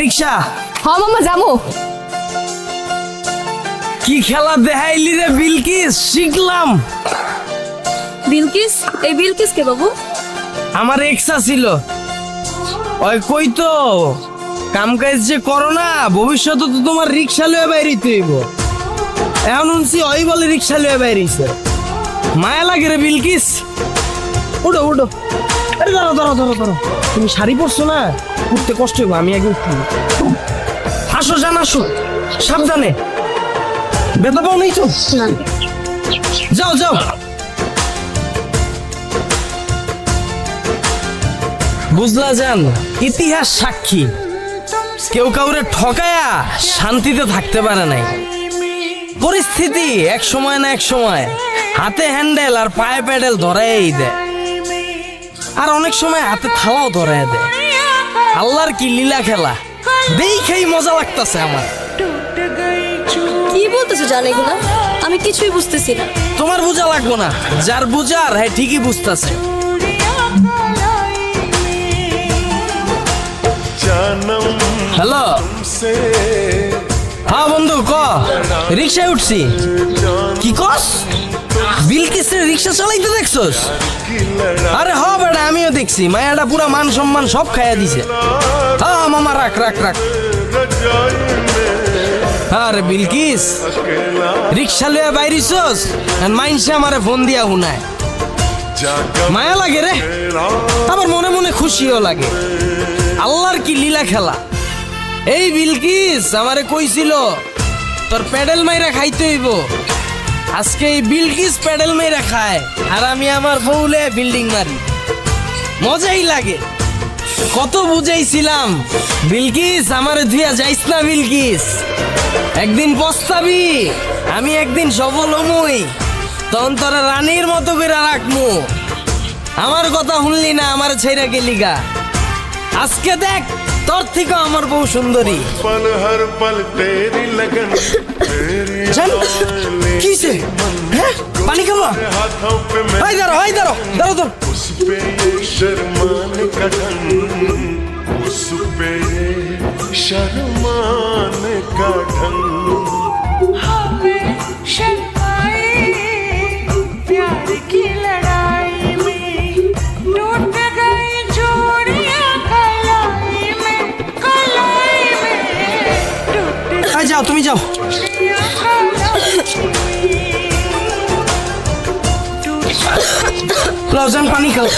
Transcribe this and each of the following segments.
রিক্সা হ্যাঁ মামা যাবো। কি খেলা দেখাইলি রে বিলকিস, শিখলাম। বিলকিস? এই বিলকিস কে বাবু? আমার এক্সা ছিল, ওই কই তো কাম কাজ যে করো না, ভবিষ্যতে তো তোমার রিক্সা লয়ে বাইরিতে হইব। এখন শুনছি ওই বলে রিক্সা লয়ে বাইরিছে, মায়া লাগে রে বিলকিস। উঠো উঠো, আরে ধরো ধরো ধরো ধরো, তুমি শাড়ি পরছো না, উঠতে কষ্ট হইব, আমি আগে উঠি। আসো জান আসো, সাবধানে, ব্যথা পাও নেই তো? যাও যাও। বুঝলা জান, ইতিহাস সাক্ষী কেউ কাউরে ঠকায়া শান্তিতে থাকতে পারে নাই। পরিস্থিতি এক সময় না এক সময় হাতে হ্যান্ডেল আর পায়ে প্যাডেল ধরাই দেয়, আর অনেক সময় হাতে থালাও ধরাই দেয়। আল্লাহর কি লীলা খেলা, দেখেই মজা লাগতেছে আমার। কি বলতেছো জান এগুলা? আমি কিছুই বুঝতেছি না। তোমার বোঝা লাগবো না, যার বুঝার হ্যাঁ ঠিকই বুঝতেছে। হ্যালো, হ্যাঁ বন্ধু ক, রিক্সায় উঠছি। কি কস? বিলকিসের রিক্সা চালাইতে দেখছস? আরে হ বেটা, আমিও দেখছি, মায়াটা পুরা মান সম্মান সব খাইয়া দিছে। হ্যাঁ মামা রাখ রাখ রাখ। আরে বিলকিস, রিক্সা লইয়া বাইরিছস আর মাইনসে আমারে ফোন দিয়া হুনায়। মায়া লাগে রে, আবার মনে মনে খুশিও লাগে। আল্লাহর কি লীলা খেলা। এই বিলকিস আমারে কইছিল তোর প্যাডেল মাইরা খাইতে হইব। আজকে এই বিলকিস প্যাডেল মাইরা খায় আর আমি আমার বউলে বিল্ডিং মারি, মজাই লাগে। কত বুঝাইছিলাম, বিলকিস আমারে ধুইয়া যাইস না বিলকিস, একদিন পস্তাবি, আমি একদিন সফল হমুই, তখন তোরা রানীর মতো করে রাখমু। আমার কথা শুনলি না, আমার ছেড়ে গেলি গা। আজকে দেখ তোর থেকে আমার বউ সুন্দরী। কিসে পানি খাবো? হাই দাঁড়ো হাই দাঁড়ো দাঁড়ো তো। যাও তুমি যাও। লজান পানি খাও।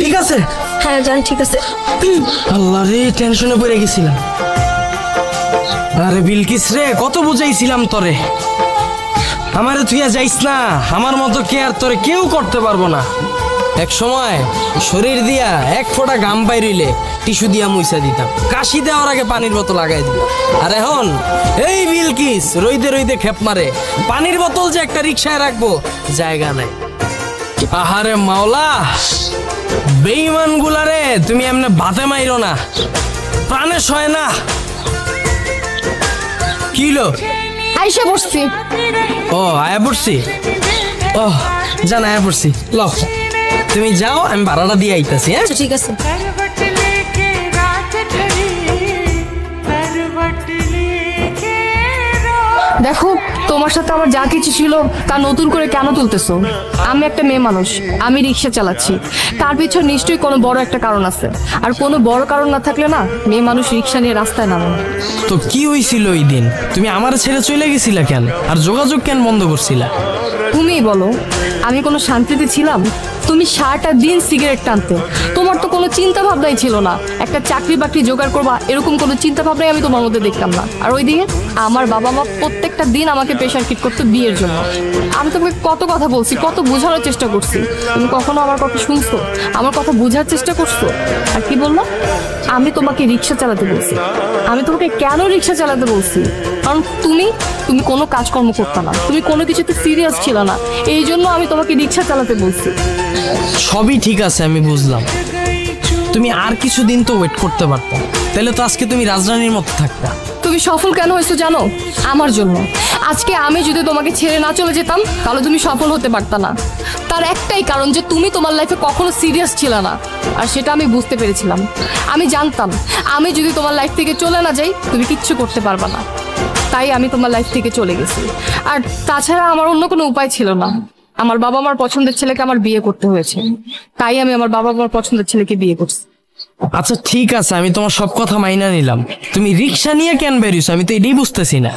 ঠিক আছে? হ্যাঁ জান ঠিক আছে। আল্লাহ রে, টেনশনে পড়ে গেছিলাম। আরে বিলকিস রে, কত বুঝাইছিলাম তোরে, আমারে তুই যাইস না, আমার মতো কেয়ার তোরে কেউ করতে পারবো না। এক সময় শরীর দিয়া এক ফোঁটা ঘাম বাইরিলে টিস্যু দিয়া মুইসা দিতাম, কাশি দেওয়ার আগে পানির বোতল লাগাই দিতাম। আর এখন এই বিলকিস রইদে রইদে খেপ মারে, পানির বোতল যে একটা রিক্সায় রাখবো জায়গা নাই। আহারে মাওলা, বেঈমান গুলারে তুমি এমনি বাতে মাইরো না, প্রাণে সয় না। কিলো আইসা বসছি। ও আয়া পড়ছি, ও জান আয়া পড়ছি। ল তুমি যাও, আমি ভাড়াটা দিয়ে আইতাছি। হ্যাঁ ঠিক আছে। দেখো, তোমার সাথে আমার যা কিছু ছিল তা নতুন করে কেন তুলতেছো? আমি একটা মেয়ে মানুষ, আমি রিক্সা চালাচ্ছি, তার পিছনে নিশ্চয়ই কোনো বড় একটা কারণ আছে। আর কোনো বড় কারণ না থাকলে না মেয়ে মানুষ রিক্সা নিয়ে রাস্তায় নামে। তো কি হয়েছিল ওই দিন? তুমি আমার ছেড়ে চলে গেছিলা কেন, আর যোগাযোগ কেন বন্ধ করছিলা? তুমিই বলো, আমি কোনো শান্তিতে ছিলাম? তুমি সারাটা দিন সিগারেট টানতে, তোমার তো কোনো চিন্তা ভাবনাই ছিল না একটা চাকরি বাকরি জোগাড় করবা, এরকম কোনো চিন্তা ভাবনাই আমি তোমার মধ্যে দেখতাম না। আর ওইদিকে আমার বাবা মা প্রত্যেকটা দিন আমাকে প্রেশার কিট করতো বিয়ের জন্য। আমি তোমাকে কত কথা বলছি, কত বোঝানোর চেষ্টা করছি, তুমি কখনো আমার কথা শুনছো, আমার কথা বোঝার চেষ্টা করছো? আর কি বললাম? আমি তোমাকে রিক্সা চালাতে বলছি। আমি তোমাকে কেন রিক্সা চালাতে বলছি? কারণ তুমি কোনো কাজকর্ম করতে না, তুমি কোনো কিছুতে সিরিয়াস ছিল না, এই জন্য আমি তোমাকে রিক্সা চালাতে বলছি। সবই ঠিক আছে, আমি বুঝলাম। তুমি আর কিছুদিন তো ওয়েট করতে পারতো, তাহলে তো আজকে তুমি রাজরানীর মতো থাকতা। তুমি তুমি সফল কেন হয়েছো জানো? আমার জন্য। আজকে আমি যদি তোমাকে ছেড়ে না চলে যেতাম তাহলে তুমি সফল হতে পারতা না। তার একটাই কারণ যে তুমি তোমার লাইফে কখনো সিরিয়াস ছিল না, আর সেটা আমি বুঝতে পেরেছিলাম। আমি জানতাম আমি যদি তোমার লাইফ থেকে চলে না যাই তুমি কিচ্ছু করতে পারবা না, তাই আমি তোমার লাইফ থেকে চলে গেছি। আর তাছাড়া আমার অন্য কোনো উপায় ছিল না। আমার বাবা মার পছন্দের ছেলেকে আমার বিয়ে করতে হয়েছে, তাই আমি আমার বাবা মার পছন্দের ছেলেকে বিয়ে করছি। আচ্ছা ঠিক আছে, আমি তোমার সব কথা মাইনা নিলাম। তুমি রিক্সা নিয়ে কেন বেরিয়েছো আমি তো এটাই বুঝতেছি না।